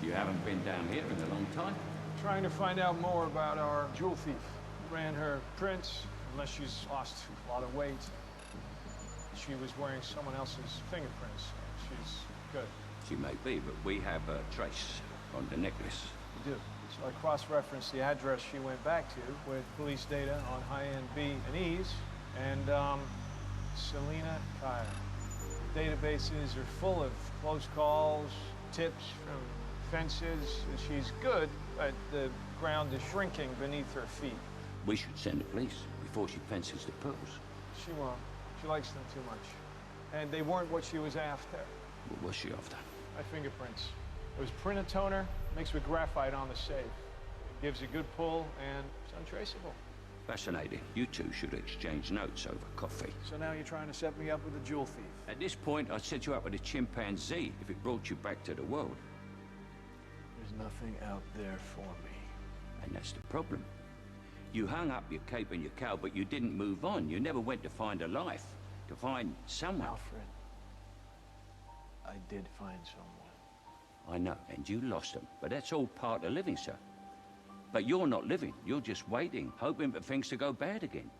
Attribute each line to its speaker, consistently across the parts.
Speaker 1: You haven't been down here in a long time?
Speaker 2: Trying to find out more about our jewel thief. Ran her prints, unless she's lost a lot of weight. She was wearing someone else's fingerprints. She's good.
Speaker 1: She may be, but we have a trace on the necklace.
Speaker 2: You do. So I cross-referenced the address she went back to with police data on high-end B and E's and Selena Kyle. The databases are full of close calls, tips from fences. She's good, but the ground is shrinking beneath her feet.
Speaker 1: We should send the police before she fences the pearls.
Speaker 2: She won't. She likes them too much. And they weren't what she was after.
Speaker 1: What was she after?
Speaker 2: My fingerprints. It was printer toner mixed with graphite on the safe. It gives a good pull and it's untraceable.
Speaker 1: Fascinating. You two should exchange notes over coffee.
Speaker 2: So now you're trying to set me up with a jewel thief?
Speaker 1: At this point, I'd set you up with a chimpanzee if it brought you back to the world.
Speaker 2: There's nothing out there for me.
Speaker 1: And that's the problem. You hung up your cape and your cowl, but you didn't move on. You never went to find a life, to find someone.
Speaker 2: Alfred, I did find someone.
Speaker 1: I know, and you lost them, but that's all part of living, sir. But you're not living. You're just waiting, hoping for things to go bad again.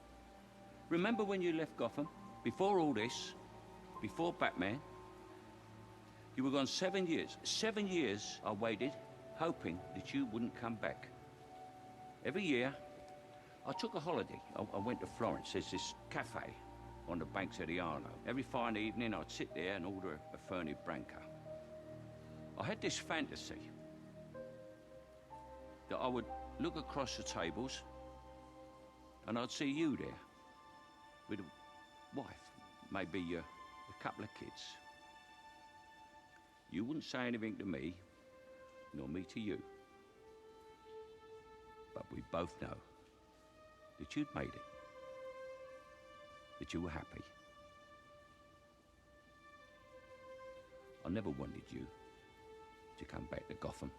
Speaker 1: Remember when you left Gotham? Before all this, before Batman? You were gone 7 years. 7 years I waited, hoping that you wouldn't come back. Every year, I took a holiday. I went to Florence. There's this cafe on the banks of the Arno. Every fine evening, I'd sit there and order a Fernet Branca. I had this fantasy that I would look across the tables and I'd see you there with a wife, maybe a couple of kids. You wouldn't say anything to me, nor me to you. But we both know that you'd made it, that you were happy. I never wanted you to come back to Gotham.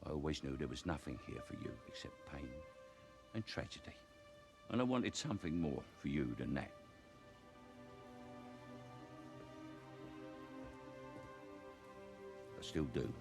Speaker 1: I always knew there was nothing here for you except pain and tragedy. And I wanted something more for you than that. I still do.